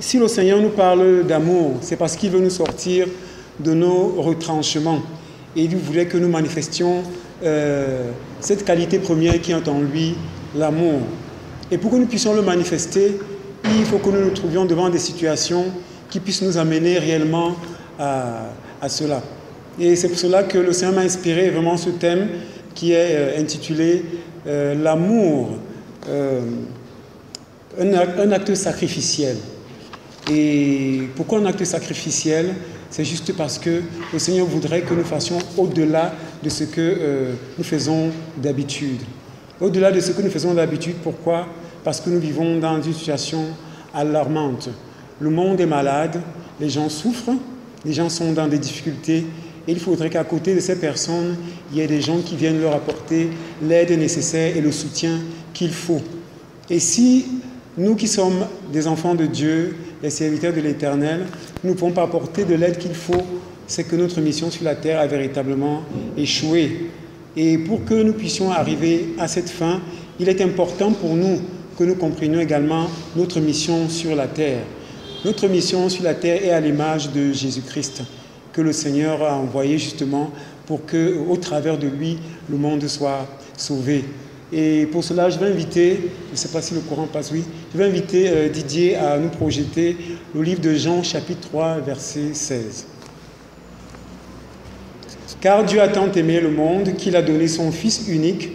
si le Seigneur nous parle d'amour, c'est parce qu'il veut nous sortir de nos retranchements. Et il voulait que nous manifestions cette qualité première qui est en lui, l'amour. Et pour que nous puissions le manifester, il faut que nous nous trouvions devant des situations qui puissent nous amener réellement à cela. Et c'est pour cela que le Seigneur m'a inspiré vraiment ce thème qui est intitulé l'amour, un acte sacrificiel. Et pourquoi un acte sacrificiel? C'est juste parce que le Seigneur voudrait que nous fassions au-delà de ce que nous faisons d'habitude. Au-delà de ce que nous faisons d'habitude, pourquoi? Parce que nous vivons dans une situation alarmante. Le monde est malade, les gens souffrent, les gens sont dans des difficultés, et il faudrait qu'à côté de ces personnes, il y ait des gens qui viennent leur apporter l'aide nécessaire et le soutien qu'il faut. Et si nous qui sommes des enfants de Dieu, les serviteurs de l'Éternel, nous ne pouvons pas apporter de l'aide qu'il faut, c'est que notre mission sur la terre a véritablement échoué. Et pour que nous puissions arriver à cette fin, il est important pour nous que nous comprenions également notre mission sur la terre. Notre mission sur la terre est à l'image de Jésus-Christ, que le Seigneur a envoyé justement pour que, au travers de lui, le monde soit sauvé. Et pour cela, je vais inviter, je ne sais pas si le courant passe, oui, je vais inviter Didier à nous projeter le livre de Jean, chapitre 3, verset 16. Car Dieu a tant aimé le monde qu'il a donné son Fils unique,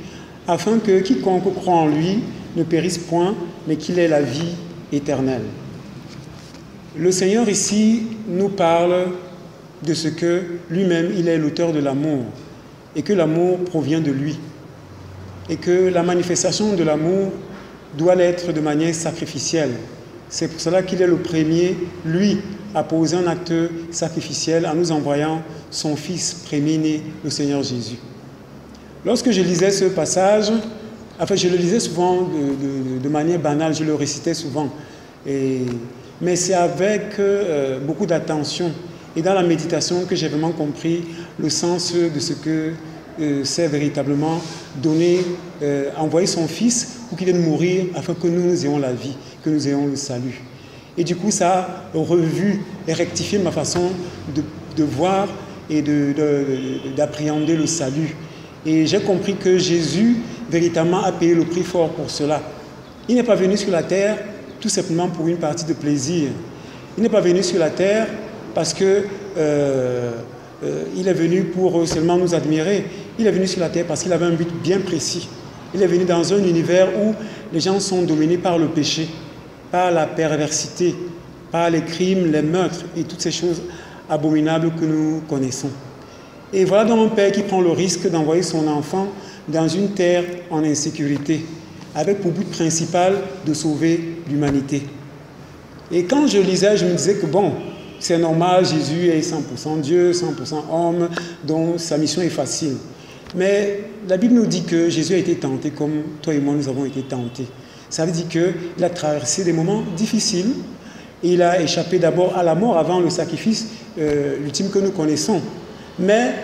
afin que quiconque croit en lui ne périsse point, mais qu'il ait la vie éternelle. Le Seigneur ici nous parle de ce que lui-même, il est l'auteur de l'amour, et que l'amour provient de lui. Et que la manifestation de l'amour doit l'être de manière sacrificielle. C'est pour cela qu'il est le premier, lui, à poser un acte sacrificiel en nous envoyant son Fils premier-né, le Seigneur Jésus. Lorsque je lisais ce passage, enfin je le lisais souvent de manière banale, je le récitais souvent, mais c'est avec beaucoup d'attention et dans la méditation que j'ai vraiment compris le sens de ce que c'est véritablement donner, envoyer son Fils pour qu'il vienne mourir afin que nous ayons la vie, que nous ayons le salut. Et du coup, ça a revu et rectifié ma façon de voir et d'appréhender le salut. Et j'ai compris que Jésus, véritablement, a payé le prix fort pour cela. Il n'est pas venu sur la terre tout simplement pour une partie de plaisir. Il n'est pas venu sur la terre parce que il est venu pour seulement nous admirer. Il est venu sur la terre parce qu'il avait un but bien précis. Il est venu dans un univers où les gens sont dominés par le péché, par la perversité, par les crimes, les meurtres et toutes ces choses abominables que nous connaissons. Et voilà donc un père qui prend le risque d'envoyer son enfant dans une terre en insécurité, avec pour but principal de sauver l'humanité. Et quand je lisais, je me disais que bon, c'est normal, Jésus est 100% Dieu, 100% homme, donc sa mission est facile. Mais la Bible nous dit que Jésus a été tenté comme toi et moi nous avons été tentés. Ça veut dire qu'il a traversé des moments difficiles et il a échappé d'abord à la mort avant le sacrifice ultime que nous connaissons. Mais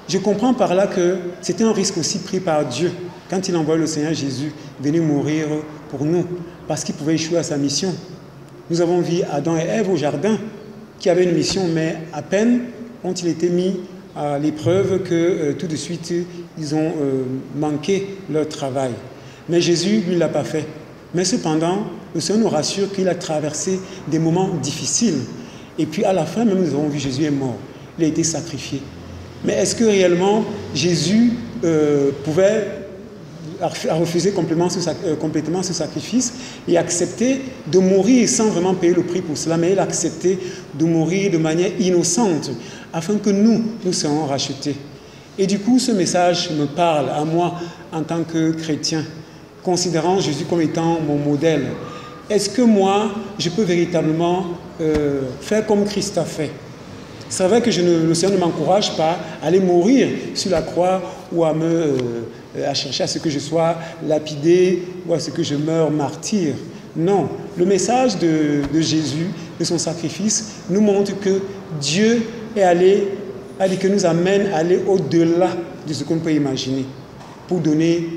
je comprends par là que c'était un risque aussi pris par Dieu quand il envoie le Seigneur Jésus venir mourir pour nous parce qu'il pouvait échouer à sa mission. Nous avons vu Adam et Ève au jardin qui avaient une mission, mais à peine ont-ils été mis à l'épreuve que tout de suite ils ont manqué leur travail. Mais Jésus, lui, ne l'a pas fait. Mais cependant, le Seigneur nous rassure qu'il a traversé des moments difficiles. Et puis à la fin, même nous avons vu Jésus est mort. Il a été sacrifié. Mais est-ce que réellement Jésus pouvait refuser complètement ce sacrifice et accepter de mourir sans vraiment payer le prix pour cela, mais il a accepté de mourir de manière innocente afin que nous soyons rachetés. Et du coup, ce message me parle à moi en tant que chrétien, considérant Jésus comme étant mon modèle. Est-ce que moi, je peux véritablement faire comme Christ a fait? C'est vrai que le Seigneur ne m'encourage pas à aller mourir sur la croix ou à chercher à ce que je sois lapidé ou à ce que je meure martyr. Non, le message de Jésus, de son sacrifice, nous montre que Dieu est allé, que nous amène à aller au-delà de ce qu'on peut imaginer pour donner,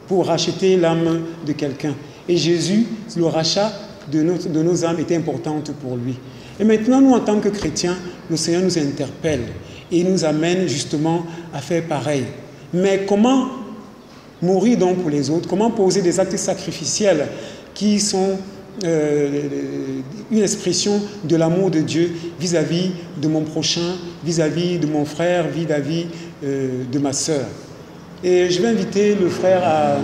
pour racheter l'âme de quelqu'un. Et Jésus, le rachat de nos âmes était importante pour lui. Et maintenant, nous, en tant que chrétiens, le Seigneur nous interpelle et nous amène justement à faire pareil. Mais comment mourir donc pour les autres? Comment poser des actes sacrificiels qui sont une expression de l'amour de Dieu vis-à-vis de mon prochain, vis-à-vis de mon frère, vis-à-vis de ma sœur? Et je vais inviter le frère à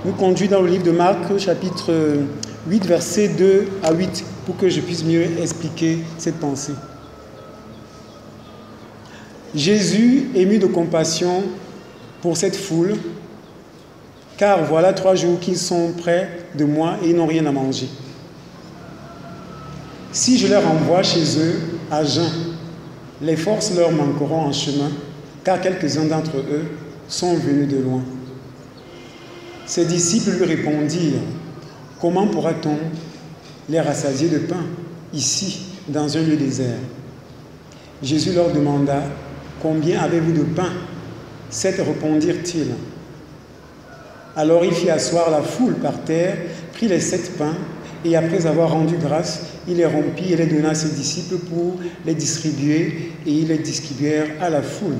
nous conduire dans le livre de Marc, chapitre 8, versets 2 à 8, pour que je puisse mieux expliquer cette pensée. Jésus, ému de compassion pour cette foule, car voilà 3 jours qu'ils sont près de moi et ils n'ont rien à manger. Si je les renvoie chez eux à jeun, les forces leur manqueront en chemin, car quelques-uns d'entre eux sont venus de loin. Ses disciples lui répondirent, « Comment pourra-t-on les rassasier de pain, ici, dans un lieu désert ?» Jésus leur demanda, « Combien avez-vous de pain ?» 7 répondirent-ils. Alors il fit asseoir la foule par terre, prit les 7 pains, et après avoir rendu grâce, il les rompit et les donna à ses disciples pour les distribuer, et ils les distribuèrent à la foule.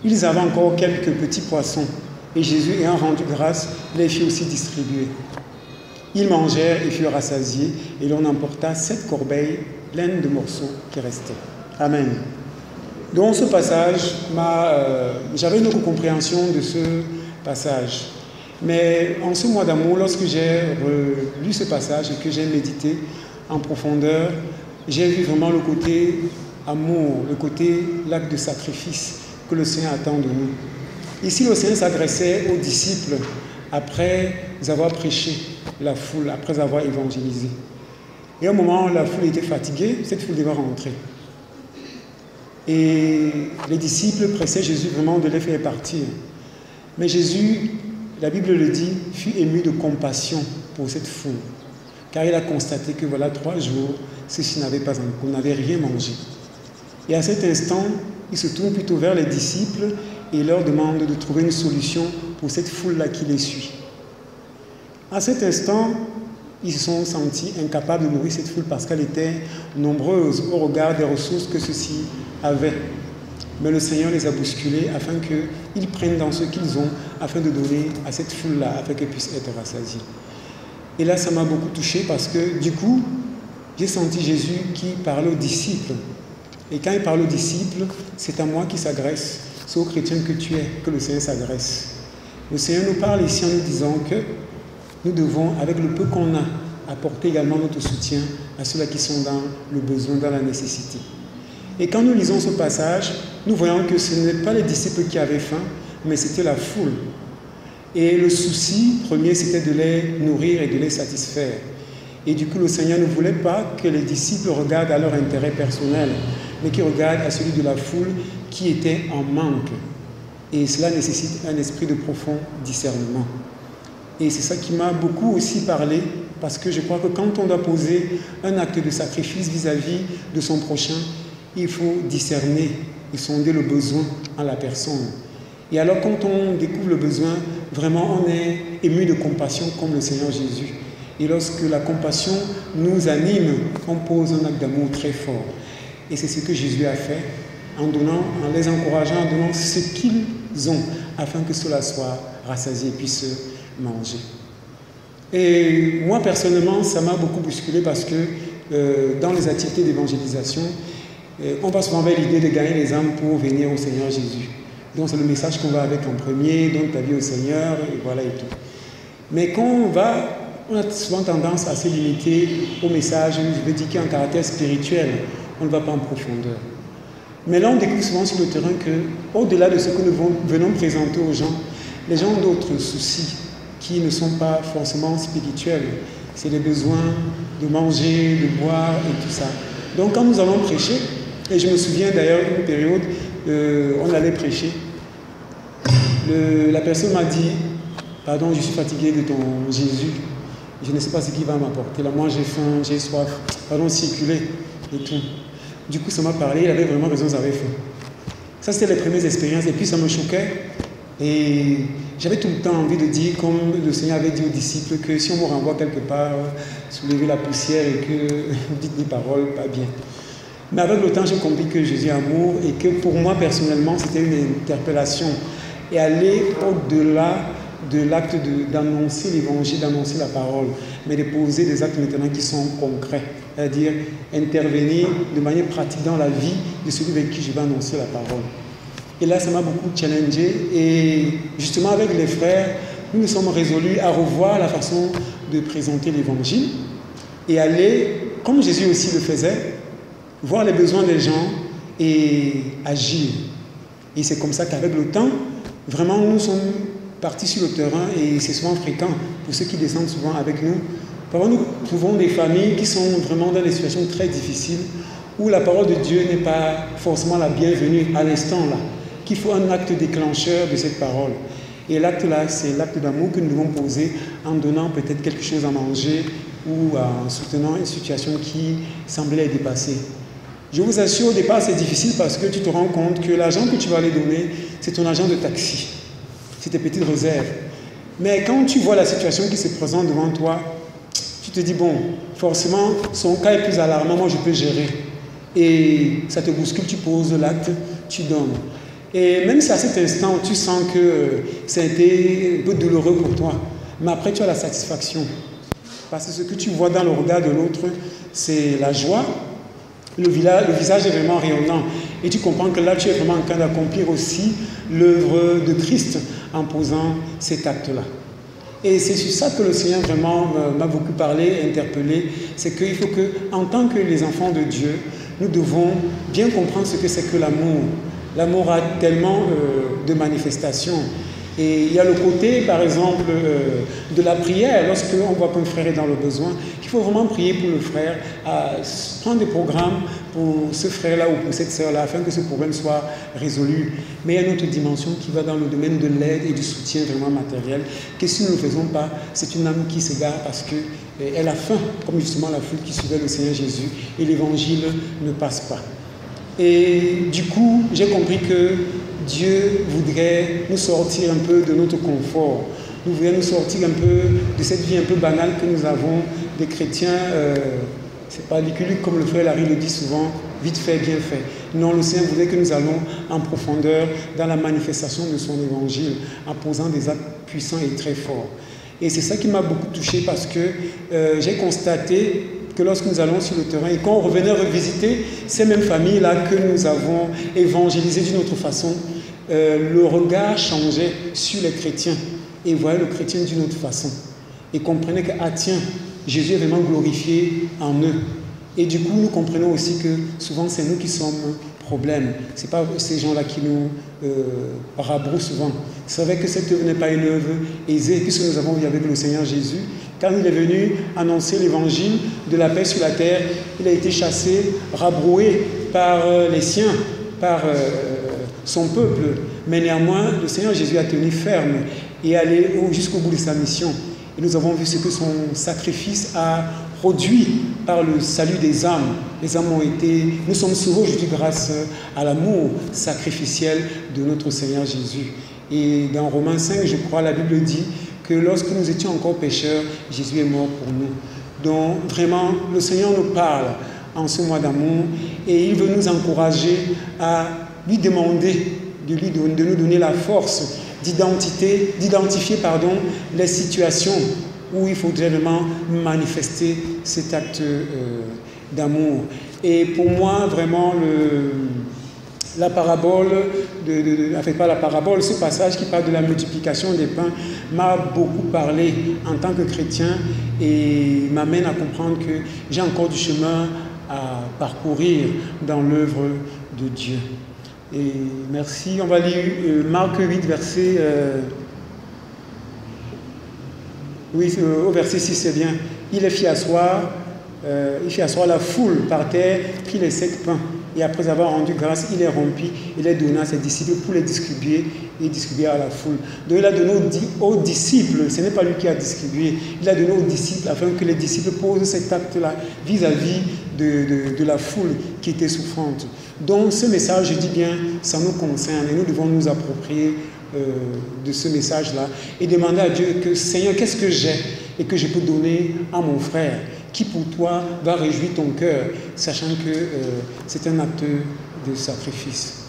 Ils avaient encore quelques petits poissons, et Jésus, ayant rendu grâce, les fit aussi distribuer. Ils mangèrent et furent rassasiés, et l'on emporta 7 corbeilles pleines de morceaux qui restaient. Amen. Donc ce passage, j'avais une autre compréhension de ce passage. Mais en ce mois d'amour, lorsque j'ai lu ce passage et que j'ai médité en profondeur, j'ai vu vraiment le côté amour, le côté l'acte de sacrifice que le Seigneur attend de nous. Ici, le Seigneur s'adressait aux disciples après avoir prêché la foule, après avoir évangélisé. Et au moment où la foule était fatiguée, cette foule devait rentrer. Et les disciples pressaient Jésus vraiment de les faire partir. Mais Jésus, la Bible le dit, fut ému de compassion pour cette foule. Car il a constaté que voilà 3 jours, ceux-ci n'avaient rien mangé. Et à cet instant, il se tourne plutôt vers les disciples et leur demande de trouver une solution pour cette foule-là qui les suit. À cet instant, ils se sont sentis incapables de nourrir cette foule parce qu'elle était nombreuse au regard des ressources que ceux-ci avaient. Mais le Seigneur les a bousculés afin qu'ils prennent dans ce qu'ils ont, afin de donner à cette foule-là, afin qu'elle puisse être rassasiée. Et là, ça m'a beaucoup touché parce que du coup, j'ai senti Jésus qui parlait aux disciples. Et quand il parle aux disciples, c'est à moi qui s'adresse, c'est aux chrétiens que tu es, que le Seigneur s'adresse. Le Seigneur nous parle ici en nous disant que nous devons, avec le peu qu'on a, apporter également notre soutien à ceux-là qui sont dans le besoin, dans la nécessité. Et quand nous lisons ce passage, nous voyons que ce n'est pas les disciples qui avaient faim, mais c'était la foule. Et le souci premier, c'était de les nourrir et de les satisfaire. Et du coup, le Seigneur ne voulait pas que les disciples regardent à leur intérêt personnel, mais qu'ils regardent à celui de la foule qui était en manque. Et cela nécessite un esprit de profond discernement. Et c'est ça qui m'a beaucoup aussi parlé, parce que je crois que quand on doit poser un acte de sacrifice vis-à-vis de son prochain, il faut discerner et sonder le besoin en la personne. Et alors quand on découvre le besoin, vraiment on est ému de compassion comme le Seigneur Jésus. Et lorsque la compassion nous anime, on pose un acte d'amour très fort. Et c'est ce que Jésus a fait en les encourageant, en donnant ce qu'ils ont, afin que cela soit rassasié et puisse manger. Et moi personnellement, ça m'a beaucoup bousculé parce que dans les activités d'évangélisation, on va souvent vers l'idée de gagner les âmes pour venir au Seigneur Jésus. Donc c'est le message qu'on va avec en premier, donne ta vie au Seigneur, et voilà et tout. Mais quand on a souvent tendance à se limiter au message, je veux dire, qui a un caractère spirituel, on ne va pas en profondeur. Mais là, on découvre souvent sur le terrain que, au-delà de ce que nous venons présenter aux gens, les gens ont d'autres soucis qui ne sont pas forcément spirituels. C'est les besoins de manger, de boire et tout ça. Donc quand nous allons prêcher, et je me souviens d'ailleurs d'une période, on allait prêcher, la personne m'a dit, pardon, je suis fatigué de ton Jésus, je ne sais pas ce qu'il va m'apporter, là moi j'ai faim, j'ai soif, pardon, circuler et tout. Du coup ça m'a parlé, il avait vraiment raison, j'avais faim. Ça c'était les premières expériences, et puis ça me choquait, Et j'avais tout le temps envie de dire, comme le Seigneur avait dit aux disciples, que si on me renvoie quelque part, soulever la poussière et que vous dites des paroles pas bien. Mais avec le temps, j'ai compris que Jésus est amour et que pour moi, personnellement, c'était une interpellation. Et aller au-delà de l'acte d'annoncer l'évangile, d'annoncer la parole, mais de poser des actes maintenant qui sont concrets, c'est-à-dire intervenir de manière pratique dans la vie de celui avec qui je vais annoncer la parole. Et là, ça m'a beaucoup challengé. Et justement, avec les frères, nous nous sommes résolus à revoir la façon de présenter l'évangile et aller, comme Jésus aussi le faisait, voir les besoins des gens et agir. Et c'est comme ça qu'avec le temps, vraiment, nous sommes partis sur le terrain et c'est souvent fréquent pour ceux qui descendent souvent avec nous. Parfois, nous trouvons des familles qui sont vraiment dans des situations très difficiles où la parole de Dieu n'est pas forcément la bienvenue à l'instant là, qu'il faut un acte déclencheur de cette parole. Et l'acte là, c'est l'acte d'amour que nous devons poser en donnant peut-être quelque chose à manger ou en soutenant une situation qui semblait dépasser. Je vous assure, au départ, c'est difficile parce que tu te rends compte que l'argent que tu vas aller donner, c'est ton argent de taxi. C'est tes petites réserves. Mais quand tu vois la situation qui se présente devant toi, tu te dis, bon, forcément, son cas est plus alarmant, moi je peux gérer. Et ça te bouscule, tu poses l'acte, tu donnes. Et même si à cet instant, tu sens que ça a été un peu douloureux pour toi, mais après tu as la satisfaction. Parce que ce que tu vois dans le regard de l'autre, c'est la joie. Le visage est vraiment rayonnant. Et tu comprends que là, tu es vraiment en train d'accomplir aussi l'œuvre de Christ en posant cet acte-là. Et c'est sur ça que le Seigneur vraiment m'a beaucoup parlé, interpellé. C'est qu'il faut que, en tant que les enfants de Dieu, nous devons bien comprendre ce que c'est que l'amour. L'amour a tellement de manifestations. Et il y a le côté, par exemple, de la prière. Lorsque on voit qu'un frère est dans le besoin, il faut vraiment prier pour le frère, prendre des programmes pour ce frère-là ou pour cette sœur-là, afin que ce problème soit résolu. Mais il y a une autre dimension qui va dans le domaine de l'aide et du soutien vraiment matériel, que si nous ne le faisons pas, c'est une âme qui s'égare parce qu'elle a faim, comme justement la foule qui suivait le Seigneur Jésus, et l'évangile ne passe pas. Et du coup, j'ai compris que Dieu voudrait nous sortir un peu de notre confort. Il voudrait nous sortir un peu de cette vie un peu banale que nous avons des chrétiens. C'est pas ridicule comme le frère Larry le dit souvent, vite fait, bien fait. Non, le Seigneur voudrait que nous allons en profondeur dans la manifestation de son évangile, en posant des actes puissants et très forts. Et c'est ça qui m'a beaucoup touché parce que j'ai constaté que lorsque nous allons sur le terrain et qu'on revenait revisiter ces mêmes familles-là que nous avons évangélisées d'une autre façon, le regard changeait sur les chrétiens et voyait le chrétien d'une autre façon. Et comprenait que, ah tiens, Jésus est vraiment glorifié en eux. Et du coup, nous comprenons aussi que souvent, c'est nous qui sommes problème. Ce n'est pas ces gens-là qui nous rabrouent souvent. C'est vrai que cette œuvre n'est pas une œuvre aisée, puisque nous avons vu avec le Seigneur Jésus. Quand il est venu annoncer l'évangile de la paix sur la terre, il a été chassé, rabroué par les siens, par son peuple. Mais néanmoins, le Seigneur Jésus a tenu ferme et allé jusqu'au bout de sa mission. Et nous avons vu ce que son sacrifice a produit par le salut des âmes. Les âmes ont été... Nous sommes sauvés aujourd'hui grâce à l'amour sacrificiel de notre Seigneur Jésus. Et dans Romains 5, je crois, la Bible dit que lorsque nous étions encore pécheurs, Jésus est mort pour nous. Donc vraiment, le Seigneur nous parle en ce mois d'amour et il veut nous encourager à lui demander de nous donner la force d'identifier les situations où il faudrait vraiment manifester cet acte d'amour. Et pour moi, vraiment, la parabole, pas la parabole, ce passage qui parle de la multiplication des pains m'a beaucoup parlé en tant que chrétien et m'amène à comprendre que j'ai encore du chemin à parcourir dans l'œuvre de Dieu. Et merci. On va lire Marc 8, verset... au verset 6, c'est bien. Il fit asseoir la foule par terre, prit les 7 pains. Et après avoir rendu grâce, il les rompit et les donna à ses disciples pour les distribuer et distribuer à la foule. Donc il a donné aux disciples, ce n'est pas lui qui a distribué, il a donné aux disciples afin que les disciples posent cet acte-là vis-à-vis de la foule qui était souffrante. Donc ce message, je dis bien, ça nous concerne et nous devons nous approprier de ce message-là et demander à Dieu que, Seigneur, qu'est-ce que j'ai et que je peux donner à mon frère qui pour toi va réjouir ton cœur, sachant que c'est un acte de sacrifice.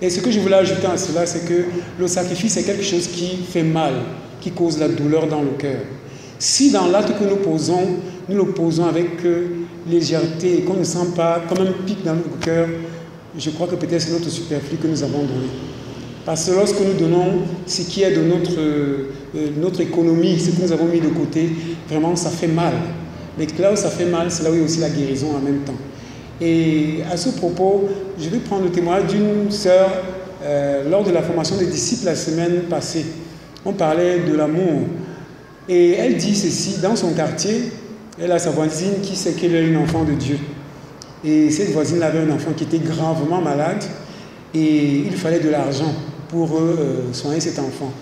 Et ce que je voulais ajouter à cela, c'est que le sacrifice est quelque chose qui fait mal, qui cause la douleur dans le cœur. Si dans l'acte que nous le posons avec légèreté et qu'on ne sent pas comme un pic dans le cœur, je crois que peut-être c'est notre superflu que nous avons donné. Parce que lorsque nous donnons ce qui est de notre économie, ce que nous avons mis de côté, vraiment ça fait mal. Mais là où ça fait mal, c'est là où il y a aussi la guérison en même temps. Et à ce propos, je vais prendre le témoignage d'une sœur lors de la formation des disciples la semaine passée. On parlait de l'amour. Et elle dit ceci, dans son quartier, elle a sa voisine qui sait qu'elle est une enfant de Dieu. Et cette voisine avait un enfant qui était gravement malade et il fallait de l'argent pour soigner cet enfant.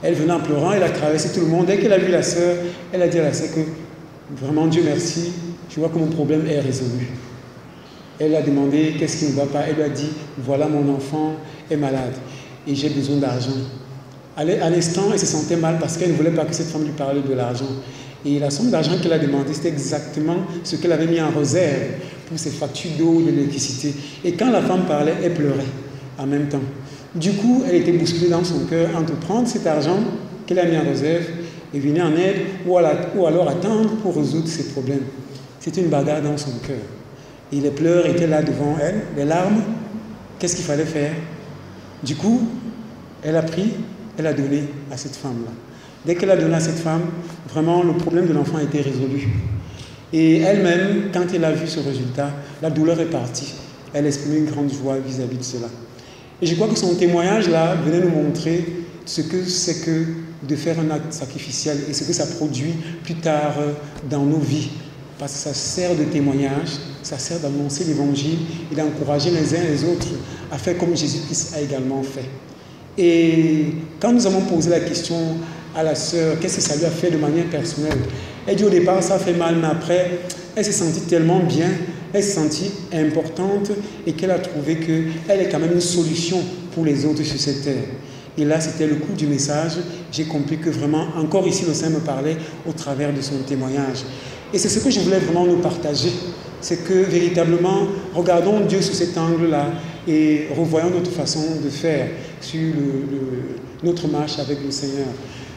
Elle venait en pleurant, elle a traversé tout le monde. Dès qu'elle a vu la sœur, elle a dit à la sœur que vraiment Dieu merci, je vois que mon problème est résolu. Elle a demandé qu'est-ce qui ne va pas. Elle lui a dit voilà mon enfant est malade et j'ai besoin d'argent. À l'instant, elle se sentait mal parce qu'elle ne voulait pas que cette femme lui parle de l'argent. Et la somme d'argent qu'elle a demandé, c'était exactement ce qu'elle avait mis en réserve pour ses factures d'eau, d'électricité. Et quand la femme parlait, elle pleurait en même temps. Du coup, elle était bousculée dans son cœur entre prendre cet argent qu'elle a mis en réserve et venir en aide ou alors attendre pour résoudre ses problèmes. C'était une bagarre dans son cœur. Et les pleurs étaient là devant elle, les larmes. Qu'est-ce qu'il fallait faire? Du coup, elle a pris, elle a donné à cette femme-là. Dès qu'elle a donné à cette femme, vraiment le problème de l'enfant a été résolu. Et elle-même, quand elle a vu ce résultat, la douleur est partie. Elle exprimait une grande joie vis-à-vis de cela. Et je crois que son témoignage-là venait nous montrer ce que c'est que de faire un acte sacrificiel et ce que ça produit plus tard dans nos vies. Parce que ça sert de témoignage, ça sert d'annoncer l'évangile et d'encourager les uns les autres à faire comme Jésus-Christ a également fait. Et quand nous avons posé la question à la sœur, qu'est-ce que ça lui a fait de manière personnelle? Elle dit au départ, ça fait mal, mais après, elle s'est sentie tellement bien, elle s'est sentie importante et qu'elle a trouvé qu'elle est quand même une solution pour les autres sur cette terre. Et là, c'était le coup du message. J'ai compris que vraiment, encore ici, le Saint me parlait au travers de son témoignage. Et c'est ce que je voulais vraiment nous partager. C'est que véritablement, regardons Dieu sous cet angle-là et revoyons notre façon de faire sur notre marche avec le Seigneur.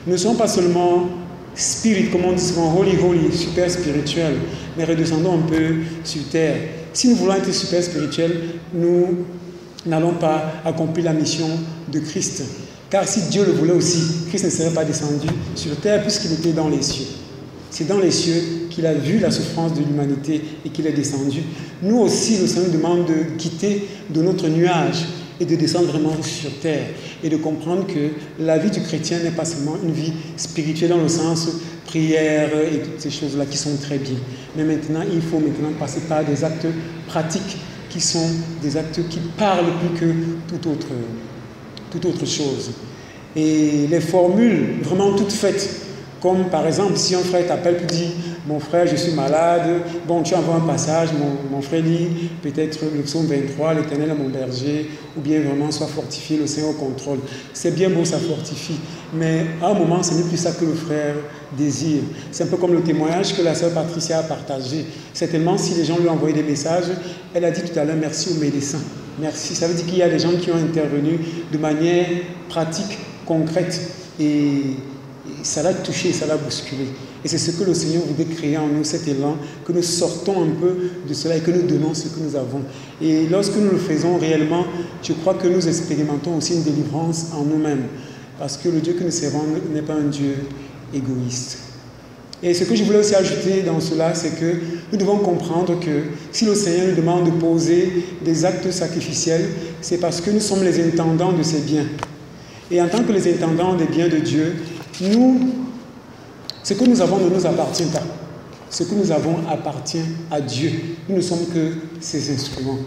Nous ne sommes pas seulement spirit, comme on dit souvent, holy, holy, super spirituel, mais redescendons un peu sur terre. Si nous voulons être super spirituels, nous n'allons pas accomplir la mission de Christ. Car si Dieu le voulait aussi, Christ ne serait pas descendu sur terre puisqu'il était dans les cieux. C'est dans les cieux qu'il a vu la souffrance de l'humanité et qu'il est descendu. Nous aussi, le Seigneur nous demande de quitter de notre nuage et de descendre vraiment sur terre et de comprendre que la vie du chrétien n'est pas seulement une vie spirituelle dans le sens prière et toutes ces choses-là qui sont très bien. Mais maintenant, il faut maintenant passer par des actes pratiques qui sont des actes qui parlent plus que toute autre chose. Et les formules vraiment toutes faites, comme par exemple, si un frère t'appelle et dit « Mon frère, je suis malade. » Bon, tu envoies un passage, mon frère lit peut-être le psaume 23, « L'Éternel est mon berger » ou bien vraiment « Sois fortifié, le Seigneur au contrôle ». C'est bien beau, ça fortifie. Mais à un moment, ce n'est plus ça que le frère désire. C'est un peu comme le témoignage que la sœur Patricia a partagé. Certainement, si les gens lui ont envoyé des messages, elle a dit tout à l'heure « Merci aux médecins ». Merci. Ça veut dire qu'il y a des gens qui ont intervenu de manière pratique, concrète et ça l'a touché, ça l'a bousculé. Et c'est ce que le Seigneur voudrait créer en nous, cet élan, que nous sortons un peu de cela et que nous donnons ce que nous avons. Et lorsque nous le faisons réellement, je crois que nous expérimentons aussi une délivrance en nous-mêmes. Parce que le Dieu que nous servons n'est pas un Dieu égoïste. Et ce que je voulais aussi ajouter dans cela, c'est que nous devons comprendre que si le Seigneur nous demande de poser des actes sacrificiels, c'est parce que nous sommes les intendants de ses biens. Et en tant que les intendants des biens de Dieu, ce que nous avons ne nous appartient pas. Ce que nous avons appartient à Dieu. Nous ne sommes que ses instruments.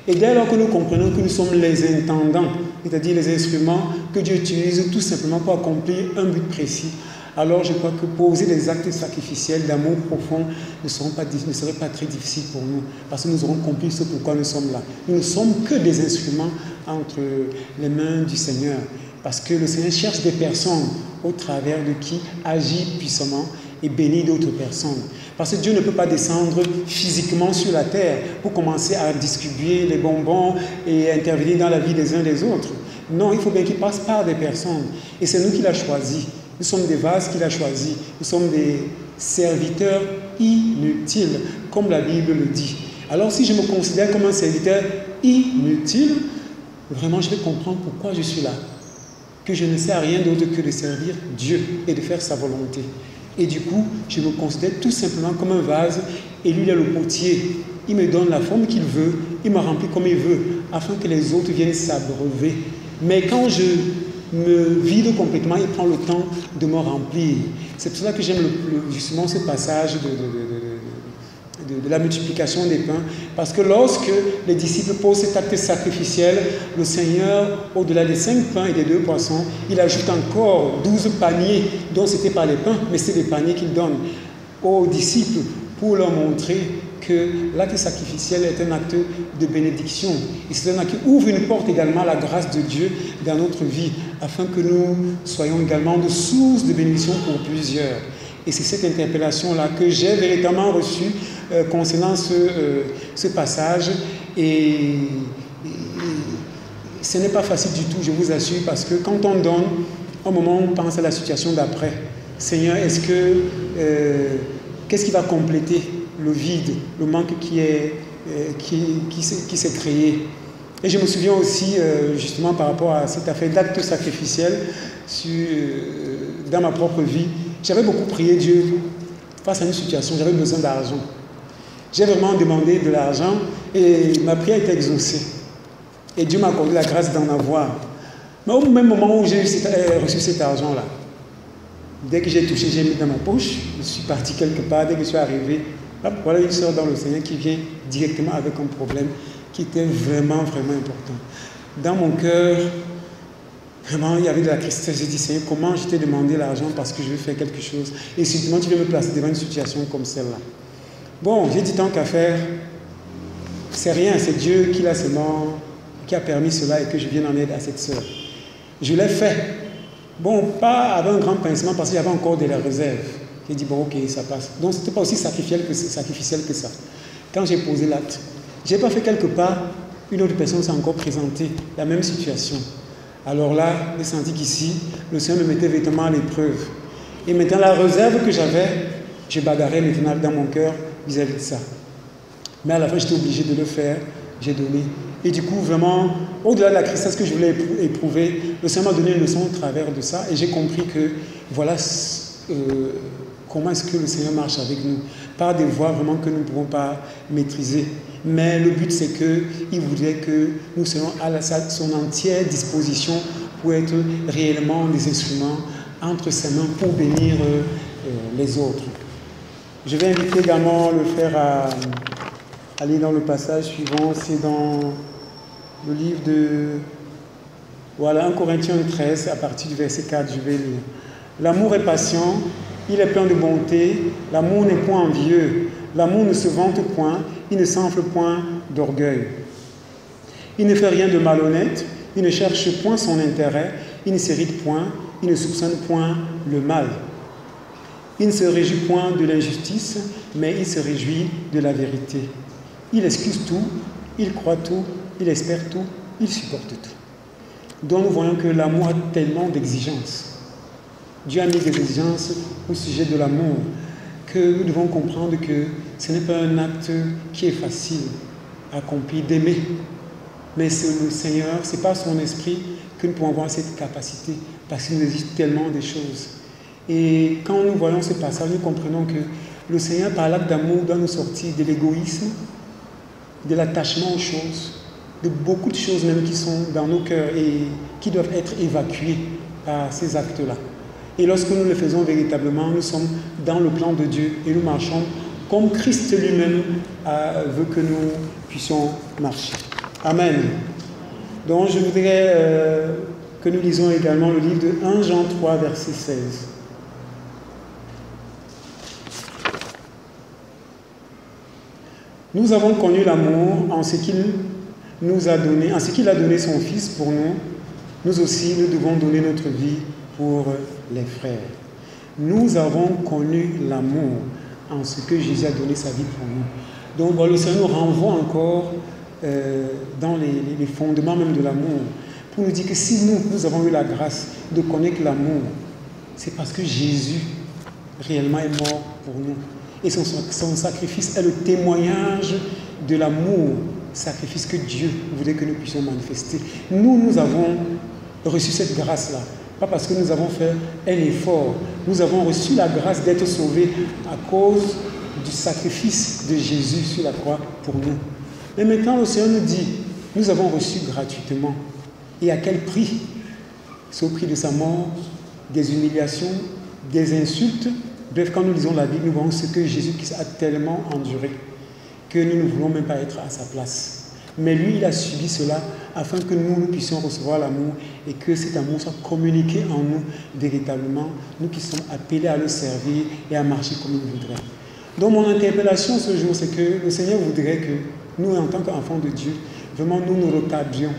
Et dès lors que nous comprenons que nous sommes les intendants, c'est-à-dire les instruments que Dieu utilise tout simplement pour accomplir un but précis, alors je crois que poser des actes sacrificiels d'amour profond ne serait pas très difficile pour nous, parce que nous aurons compris ce pourquoi nous sommes là. Nous ne sommes que des instruments entre les mains du Seigneur. Parce que le Seigneur cherche des personnes au travers de qui agit puissamment et bénit d'autres personnes. Parce que Dieu ne peut pas descendre physiquement sur la terre pour commencer à distribuer les bonbons et intervenir dans la vie des uns des autres. Non, il faut bien qu'il passe par des personnes. Et c'est nous qu'il a choisis. Nous sommes des vases qu'il a choisis. Nous sommes des serviteurs inutiles, comme la Bible le dit. Alors si je me considère comme un serviteur inutile, vraiment je vais comprendre pourquoi je suis là. Que je ne sais rien d'autre que de servir Dieu et de faire sa volonté. Et du coup, je me considère tout simplement comme un vase et lui il est le potier. Il me donne la forme qu'il veut, il me remplit comme il veut, afin que les autres viennent s'abreuver. Mais quand je me vide complètement, il prend le temps de me remplir. C'est pour cela que j'aime justement ce passage de la multiplication des pains, parce que lorsque les disciples posent cet acte sacrificiel, le Seigneur, au-delà des 5 pains et des 2 poissons, il ajoute encore 12 paniers, dont ce n'était pas les pains, mais c'est des paniers qu'il donne aux disciples pour leur montrer que l'acte sacrificiel est un acte de bénédiction. Et c'est un acte qui ouvre une porte également à la grâce de Dieu dans notre vie, afin que nous soyons également de source de bénédiction pour plusieurs. Et c'est cette interpellation-là que j'ai véritablement reçue concernant ce passage. Et ce n'est pas facile du tout, je vous assure, parce que quand on donne, au moment où on pense à la situation d'après, Seigneur, qu'est-ce qui va compléter le vide, le manque qui s'est créé? Et je me souviens aussi, justement, par rapport à cette affaire d'acte sacrificiel dans ma propre vie, j'avais beaucoup prié Dieu face à une situation, j'avais besoin d'argent. J'ai vraiment demandé de l'argent et ma prière a été exaucée. Et Dieu m'a accordé la grâce d'en avoir. Mais au même moment où j'ai reçu cet argent-là, dès que j'ai touché, j'ai mis dans ma poche, je suis parti quelque part, dès que je suis arrivé, hop, voilà une sœur dans le Seigneur qui vient directement avec un problème qui était vraiment, vraiment important. Dans mon cœur, vraiment, il y avait de la tristesse. J'ai dit, Seigneur, comment je t'ai demandé l'argent parce que je veux faire quelque chose. Et surtout, tu veux me placer devant une situation comme celle-là. Bon, j'ai dit tant qu'à faire, c'est rien, c'est Dieu qui a permis cela et que je vienne en aide à cette sœur. Je l'ai fait. Bon, pas avec un grand pincement parce qu'il y avait encore de la réserve. J'ai dit, bon, ok, ça passe. Donc, ce n'était pas aussi sacrificiel que ça. Quand j'ai posé l'acte, je n'ai pas fait quelque part, une autre personne s'est encore présentée, la même situation. Alors là, j'ai senti qu'ici, le Seigneur me mettait véritablement à l'épreuve. Et maintenant, la réserve que j'avais, je bagarrais maintenant dans mon cœur vis-à-vis de ça. Mais à la fin, j'étais obligé de le faire, j'ai donné. Et du coup, vraiment, au-delà de la tristesse que je voulais éprouver, le Seigneur m'a donné une leçon au travers de ça. Et j'ai compris que, voilà comment est-ce que le Seigneur marche avec nous. Par des voies vraiment que nous ne pouvons pas maîtriser. Mais le but, c'est qu'il voudrait que nous soyons à son entière disposition pour être réellement des instruments entre ses mains pour bénir les autres. Je vais inviter également le frère à aller dans le passage suivant. C'est dans le livre de 1 Corinthiens 13, à partir du verset 4, je vais lire. L'amour est patient, il est plein de bonté, l'amour n'est point envieux, l'amour ne se vante point, il ne s'enfle point d'orgueil. Il ne fait rien de malhonnête, il ne cherche point son intérêt, il ne s'irrite point, il ne soupçonne point le mal. Il ne se réjouit point de l'injustice, mais il se réjouit de la vérité. Il excuse tout, il croit tout, il espère tout, il supporte tout. Donc nous voyons que l'amour a tellement d'exigences. Dieu a mis des exigences au sujet de l'amour, que nous devons comprendre que ce n'est pas un acte qui est facile à accomplir, d'aimer. Mais c'est le Seigneur, ce n'est pas son esprit que nous pouvons avoir cette capacité, parce qu'il nous existe tellement de choses. Et quand nous voyons ce passage, nous comprenons que le Seigneur, par l'acte d'amour, doit nous sortir de l'égoïsme, de l'attachement aux choses, de beaucoup de choses même qui sont dans nos cœurs et qui doivent être évacuées par ces actes-là. Et lorsque nous le faisons véritablement, nous sommes dans le plan de Dieu et nous marchons comme Christ lui-même veut que nous puissions marcher. Amen. Donc je voudrais que nous lisons également le livre de 1 Jean 3, verset 16. Nous avons connu l'amour en ce qu'il nous a donné, en ce qu'il a donné son Fils pour nous. nous aussi, nous devons donner notre vie pour les frères. Nous avons connu l'amour en ce que Jésus a donné sa vie pour nous. Donc le Seigneur nous renvoie encore dans les fondements même de l'amour, pour nous dire que si nous avons eu la grâce de connaître l'amour, c'est parce que Jésus réellement est mort pour nous. Et son sacrifice est le témoignage de l'amour, sacrifice que Dieu voulait que nous puissions manifester. Nous avons reçu cette grâce-là. Pas parce que nous avons fait un effort. Nous avons reçu la grâce d'être sauvés à cause du sacrifice de Jésus sur la croix pour nous. Mais maintenant, le Seigneur nous dit, nous avons reçu gratuitement. Et à quel prix? C'est au prix de sa mort, des humiliations, des insultes. Bref, quand nous lisons la Bible, nous voyons ce que Jésus-Christ a tellement enduré que nous ne voulons même pas être à sa place. Mais lui, il a subi cela afin que nous puissions recevoir l'amour et que cet amour soit communiqué en nous véritablement. Nous qui sommes appelés à le servir et à marcher comme il voudrait. Donc mon interpellation ce jour, c'est que le Seigneur voudrait que nous, en tant qu'enfants de Dieu, vraiment nous recadrions.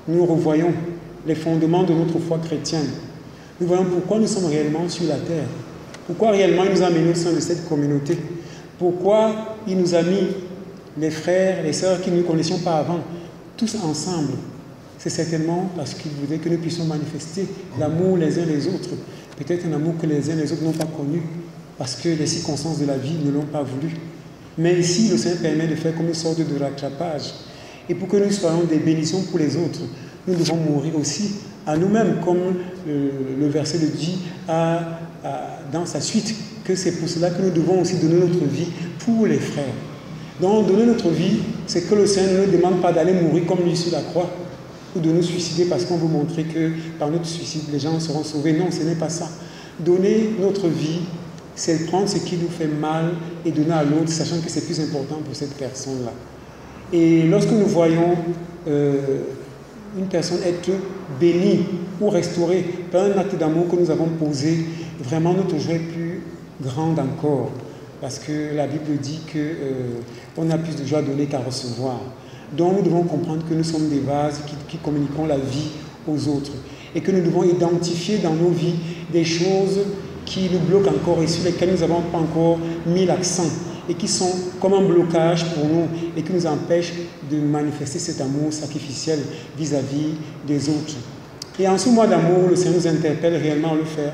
Nous revoyons les fondements de notre foi chrétienne. Nous voyons pourquoi nous sommes réellement sur la terre. Pourquoi réellement il nous a amenés au sein de cette communauté. Pourquoi il nous a mis les frères, les sœurs qui ne nous connaissions pas avant, tous ensemble. C'est certainement parce qu'il voulait que nous puissions manifester l'amour les uns les autres. Peut-être un amour que les uns les autres n'ont pas connu, parce que les circonstances de la vie ne l'ont pas voulu. Mais ici, le Seigneur permet de faire comme une sorte de rattrapage. Et pour que nous soyons des bénédictions pour les autres, nous devons mourir aussi à nous-mêmes, comme le verset le dit dans sa suite, que c'est pour cela que nous devons aussi donner notre vie pour les frères. Donc, donner notre vie, c'est que le Seigneur ne nous demande pas d'aller mourir comme lui sur la croix, ou de nous suicider parce qu'on veut montrer que par notre suicide, les gens seront sauvés. Non, ce n'est pas ça. Donner notre vie, c'est prendre ce qui nous fait mal et donner à l'autre, sachant que c'est plus important pour cette personne-là. Et lorsque nous voyons une personne être bénie ou restaurée par un acte d'amour que nous avons posé, vraiment notre joie est plus grande encore. Parce que la Bible dit qu'on a plus de joie à donner qu'à recevoir. Donc nous devons comprendre que nous sommes des vases qui communiquons la vie aux autres. Et que nous devons identifier dans nos vies des choses qui nous bloquent encore et sur lesquelles nous n'avons pas encore mis l'accent. Et qui sont comme un blocage pour nous et qui nous empêchent de manifester cet amour sacrificiel vis-à-vis des autres. Et en ce mois d'amour, le Seigneur nous interpelle réellement à le faire.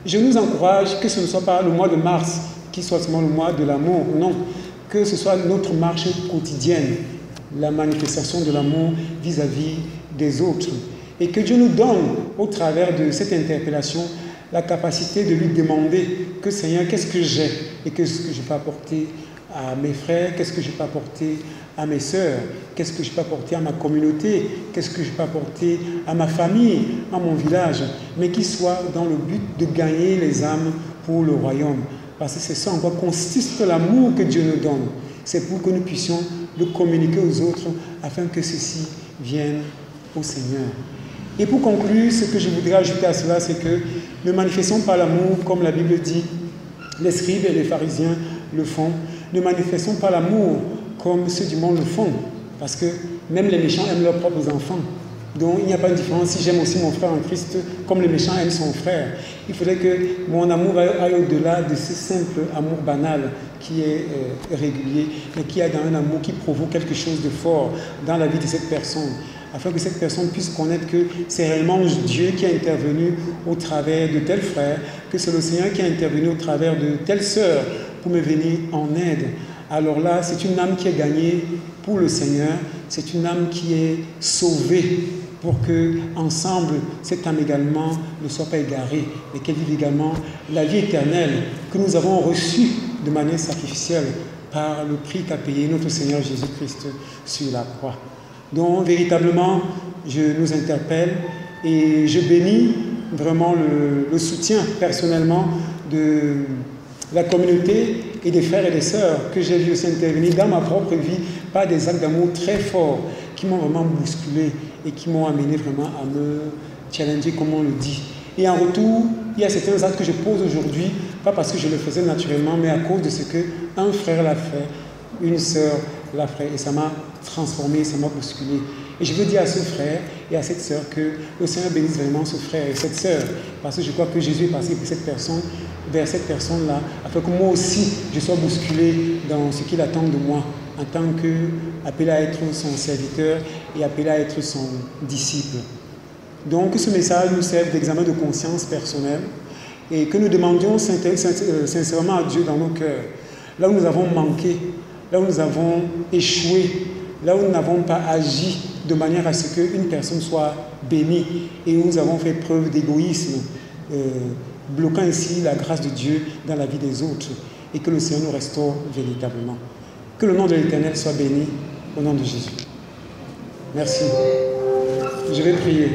Je nous encourage que ce ne soit pas le mois de mars qui soit seulement le mois de l'amour, non, que ce soit notre marche quotidienne, la manifestation de l'amour vis-à-vis des autres. Et que Dieu nous donne, au travers de cette interpellation, la capacité de lui demander que Seigneur, qu'est-ce que j'ai et qu'est-ce que je peux apporter à mes frères, qu'est-ce que je peux apporter à mes sœurs, qu'est-ce que je peux apporter à ma communauté, qu'est-ce que je peux apporter à ma famille, à mon village, mais qui soit dans le but de gagner les âmes pour le royaume. Parce que c'est ça en quoi consiste l'amour que Dieu nous donne. C'est pour que nous puissions le communiquer aux autres afin que ceux-ci viennent au Seigneur. Et pour conclure, ce que je voudrais ajouter à cela, c'est que ne manifestons pas l'amour comme la Bible dit, les scribes et les pharisiens le font. Ne manifestons pas l'amour comme ceux du monde le font. Parce que même les méchants aiment leurs propres enfants. Donc il n'y a pas de différence si j'aime aussi mon frère en Christ comme le méchant aime son frère. Il faudrait que mon amour aille au-delà de ce simple amour banal qui est régulier, mais qui a dans un amour qui provoque quelque chose de fort dans la vie de cette personne, afin que cette personne puisse connaître que c'est réellement Dieu qui a intervenu au travers de tel frère, que c'est le Seigneur qui a intervenu au travers de telle sœur pour me venir en aide. Alors là, c'est une âme qui est gagnée pour le Seigneur, c'est une âme qui est sauvée pour que ensemble cette âme également ne soit pas égarée et qu'elle vive également la vie éternelle que nous avons reçue de manière sacrificielle par le prix qu'a payé notre Seigneur Jésus-Christ sur la croix. Donc véritablement, je nous interpelle et je bénis vraiment le soutien personnellement de la communauté et des frères et des sœurs que j'ai vu aussi intervenir dans ma propre vie par des actes d'amour très forts qui m'ont vraiment bousculé et qui m'ont amené vraiment à me challenger comme on le dit. Et en retour, il y a certains actes que je pose aujourd'hui, pas parce que je le faisais naturellement, mais à cause de ce qu'un frère l'a fait, une sœur l'a fait, et ça m'a transformé, ça m'a bousculé. Et je veux dire à ce frère, et à cette sœur, que le Seigneur bénisse vraiment ce frère et cette sœur, parce que je crois que Jésus est passé pour cette personne, vers cette personne-là, afin que moi aussi, je sois bousculé dans ce qu'il attend de moi, en tant qu'appelé à être son serviteur et appelé à être son disciple. Donc, que ce message nous serve d'examen de conscience personnelle et que nous demandions sincèrement à Dieu dans nos cœurs, là où nous avons manqué, là où nous avons échoué, là où nous n'avons pas agi de manière à ce qu'une personne soit bénie et où nous avons fait preuve d'égoïsme, bloquant ainsi la grâce de Dieu dans la vie des autres, et que le Seigneur nous restaure véritablement. Que le nom de l'Éternel soit béni au nom de Jésus. Merci. Je vais prier.